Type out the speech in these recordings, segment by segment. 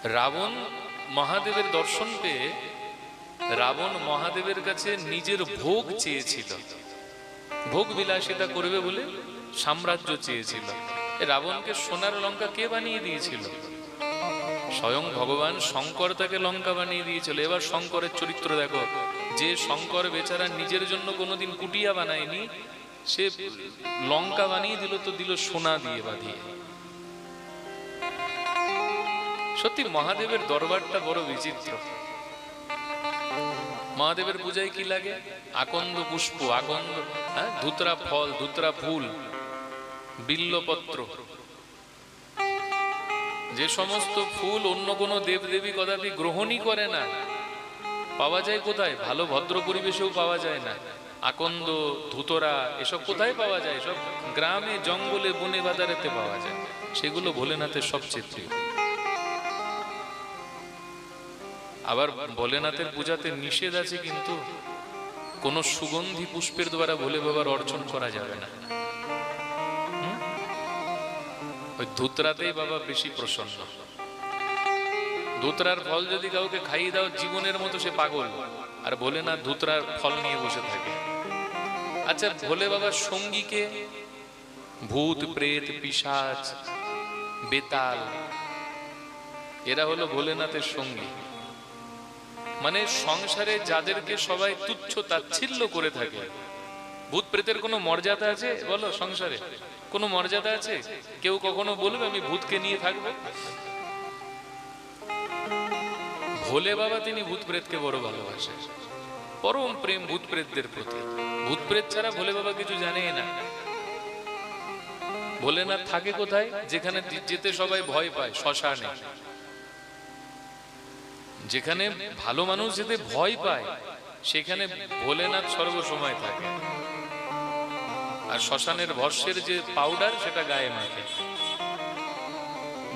রাবণ মহাদেবের দর্শন পেয়ে রাবণ মহাদেবের কাছে নিজের ভোগ চেয়েছিল, ভোগ বিলাসিতা করবে বলে সাম্রাজ্য চেয়েছিল। রাবণকে সোনার লঙ্কা কে বানিয়ে দিয়েছিল? স্বয়ং ভগবান শঙ্কর তাকে লঙ্কা বানিয়ে দিয়েছিল। এবার শঙ্করের চরিত্র দেখো, যে শঙ্কর বেচারা নিজের জন্য কোনোদিন কুটিয়া বানায়নি, সে লঙ্কা বানিয়ে দিল, তো দিল সোনা দিয়ে বাঁধিয়ে। সত্যি মহাদেবের দরবারটা বড় বিচিত্র। মহাদেবের পূজায় কি লাগে? আকন্দ পুষ্প, আকন্দ, ধুতরা ফল, ধুতরা ফুল, বিল্লপত্র। যে সমস্ত ফুল অন্য কোনো দেবদেবী কদাপি গ্রহণই করে না, পাওয়া যায় কোথায়? ভালো ভদ্র পরিবেশেও পাওয়া যায় না। আকন্দ, ধুতরা এসব কোথায় পাওয়া যায়? সব গ্রামে, জঙ্গলে, বনে বাজারেতে পাওয়া যায়। সেগুলো ভোলেনাথের সবচেয়ে প্রিয়। আবার ভোলেনাথের পূজাতে নিষেধ আছে, কিন্তু কোন সুগন্ধি পুষ্পের দ্বারা ভোলে বাবার অর্চন করা যাবে না। ওই ধুতরাতেই বাবা বেশি প্রসন্ন। ধুতরার ফল যদি কাউকে খাইয়ে দাও জীবনের মতো, সে পাগল। আর ভোলেনাথ ধুতরার ফল নিয়ে বসে থাকে। আচ্ছা, ভোলে বাবার সঙ্গীকে ভূত, প্রেত, পিশাচ, বেতাল, এরা হলো ভোলেনাথের সঙ্গী। মানে সংসারে যাদেরকে সবাই তুচ্ছ তাচ্ছিল্য করে থাকে। ভূত প্রেতের কোনো মর্যাদা আছে বলো? সংসারে কোনো মর্যাদা আছে? কেউ কখনো বলবে আমি ভূতকে নিয়ে থাকবো? ভোলে বাবা তিনি ভূত প্রেতকে বড় ভালোবাসে, পরম প্রেম ভূত প্রেতদের প্রতি। ভূত প্রেত ছাড়া ভোলে বাবা কিছু জানেই না। ভোলেনাথ থাকে কোথায়? যেখানে যেতে সবাই ভয় পায়, শ্মশানে। যেখানে ভালো মানুষ যেতে ভয় পায়, সেখানে ভোলেনাথ সর্বসময় থাকে। আর শ্মশানের ভস্যের যে পাউডার, সেটা গায়ে মাখে।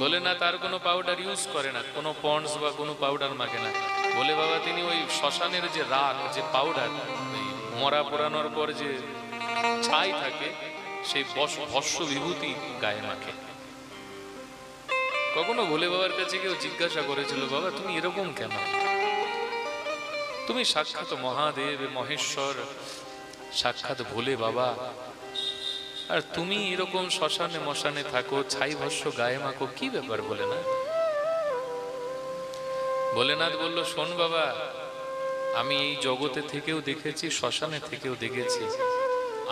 ভোলেনাথ আর কোনো পাউডার ইউজ করে না, কোনো পন্ডস বা কোনো পাউডার মাখে না। ভোলে বাবা তিনি ওই শ্মশানের যে রাখ, যে পাউডার, মরা পোড়ানোর পর যে ছাই থাকে, সেই ভস্য বিভূতি গায়ে মাখে। কখনো ভোলে বাবার কাছে কেউ জিজ্ঞাসা করেছিল, বাবা তুমি এরকম কেন? তুমি সাক্ষাৎ মহাদেব, মহেশ্বর, সাক্ষাৎ ভোলে বাবা, আর তুমি এরকম শ্মশানে মশানে থাকো, ছাই ভস্য গায়ে মাখো, কি ব্যাপার? বলে না। ভোলেনাথ বলল, শোন বাবা, আমি এই জগতে থেকেও দেখেছি, শ্মশানে থেকেও দেখেছি,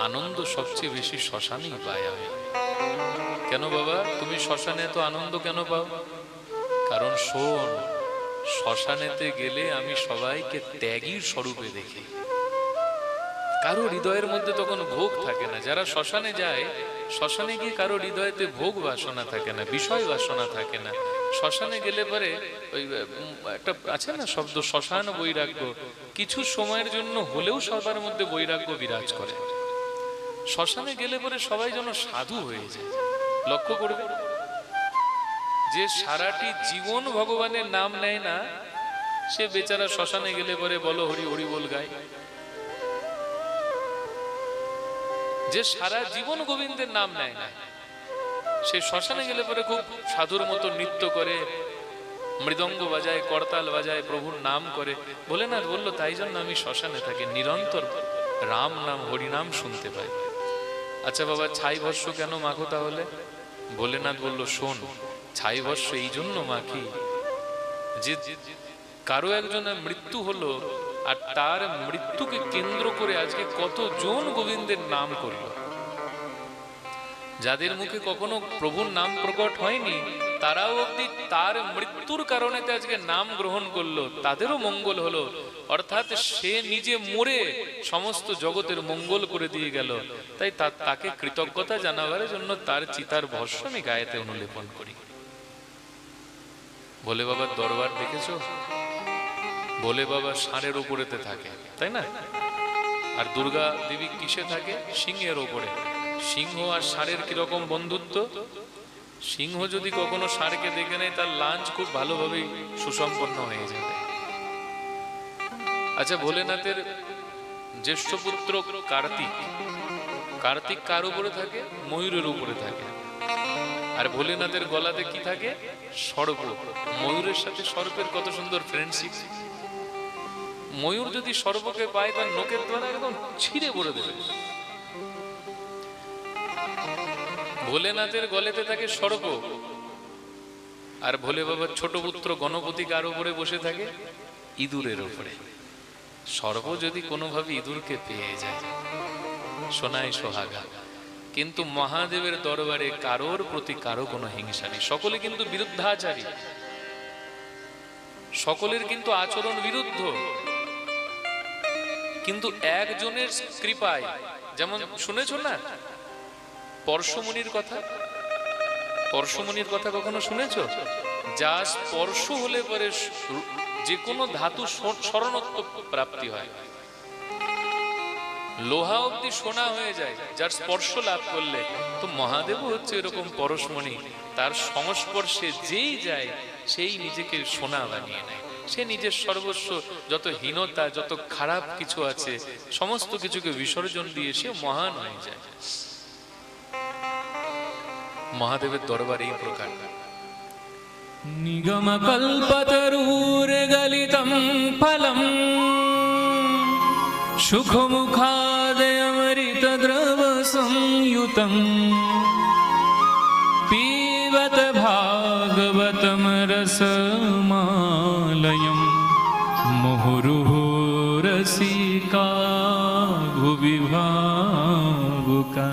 আনন্দ সবচেয়ে বেশি শ্মশানেই পাই আমি। কেন বাবা, তুমি শ্মশানে তো আনন্দ কেন পাও? কারণ শোন, শ্মশানেতে গেলে আমি সবাইকে ত্যাগীর স্বরূপে দেখি। কারো হৃদয়ের মধ্যে তখন ভোগ থাকে না। যারা শ্মশানে যায়, শ্মশানে গিয়ে কারো হৃদয়তে ভোগ বাসনা থাকে না, বিষয় বাসনা থাকে না। শ্মশানে গেলে পরে ওই একটা আছে না শব্দ, শ্মশান বৈরাগ্য, কিছু সময়ের জন্য হলেও সবার মধ্যে বৈরাগ্য বিরাজ করে। শ্মশানে গেলে পরে সবাই যেন সাধু হয়ে যায়। লক্ষ্য করবে, যে সারাটি জীবন ভগবানের নাম নেয় না, সে বেচারা শ্মশানে গেলে পরে বলো হরি হরি বল গায়। যে সারা জীবন গোবিন্দের নাম নেয় না, সে শ্মশানে গেলে পরে খুব সাধুর মতো নৃত্য করে, মৃদঙ্গ বাজায়, করতাল বাজায়, প্রভুর নাম করে। ভোলেনাথ বলল, তাই জন্য আমি শ্মশানে থাকি, নিরন্তর রাম নাম, হরি নাম শুনতে পাই। আচ্ছা বাবা, ছাই ভস্য কেন মাখো তাহলে? ভোলেনাথ বলল, শোন, ছাই ভস্য এই জন্য মাখি যে কারো একজনের মৃত্যু হলো, আর তার মৃত্যুকে কেন্দ্র করে আজকে কতজন গোবিন্দের নাম করল। যাদের মুখে কখনো প্রভুর নাম প্রকট হয়নি, তারাও অব্দি তার মৃত্যুর কারণে আজকে নাম গ্রহণ করলো, তাদেরও মঙ্গল হলো। অর্থাৎ সে নিজে মরে সমস্ত জগতের মঙ্গল করে দিয়ে গেল। তাই তাকে কৃতজ্ঞতা জানাবার জন্য তার চিতার ভস্য আমি গায়েতে অনুলেপন করি। ভোলে বাবার দরবার দেখেছো? ভোলে বাবা ষাঁড়ের উপরেতে থাকে, তাই না? আর দুর্গা দেবী কিসে থাকে? সিংহের ওপরে। সিংহ আর ষাঁড়ের কিরকম বন্ধুত্ব? সিংহ যদি কখনো ষাঁড়কে দেখে নেয়, তার লাঞ্চ খুব ভালোভাবেই সুসম্পন্ন হয়ে যাবে। আচ্ছা, ভোলেনাথের জ্যেষ্ঠ পুত্র কার্তিক, কার্তিক কার উপরে থাকে? ময়ূরের উপরে থাকে। আর ভোলেনাথের গলাতে কি থাকে? সর্প। ময়ূরের সাথে সর্পের কত সুন্দর ফ্রেন্ডশিপ। ময়ূর যদি সর্পকে পায় তার নোকের দ্বারা একদম ছিঁড়ে পড়ে দেবে। ভোলেনাথের গলাতে থাকে সর্প, আর ভোলে বাবার ছোট পুত্র গণপতি কার উপরে বসে থাকে? ইঁদুরের উপরে। সর্প যদি কোনোভাবে ইঁদুরকে পেয়ে যায়, সোনায় সোহাগা। কিন্তু মহাদেবের দরবারে কারোর প্রতি কারো কোনো হিংসা নেই। সকলে কিন্তু বিরুদ্ধাচারী, সকলের কিন্তু আচরণ বিরুদ্ধ, কিন্তু একজনের কৃপায়। যেমন শুনেছো না পরশুমুনির কথা? পরশুমুনির কথা কখনো শুনেছো? যা স্পর্শ হলে পরে যে কোনো ধাতু স্মরণত্ব প্রাপ্তি হয়। লোহা অব্দি সোনা হয়ে যায় যার স্পর্শ লাভ করলে। তো মহাদেব হচ্ছে এরকম পরশমণি, তার সংস্পর্শে যেই যায় সেই নিজেকে সোনা বানিয়ে নেয়। সে নিজের সর্বস্ব, যত হীনতা, যত খারাপ কিছু আছে, সমস্ত কিছুকে বিসর্জন দিয়ে সে মহান হয়ে যায়। মহাদেবের দরবার এই প্রকার। নিগম কল্পতরুর্গলিতম ফলম সুখমুখাদয়মৃত দ্রব সংযুতম পিবত ভাগবতম রসমালয়ম মুহুর্মুহু রসিকা ভুবি ভাবুকা।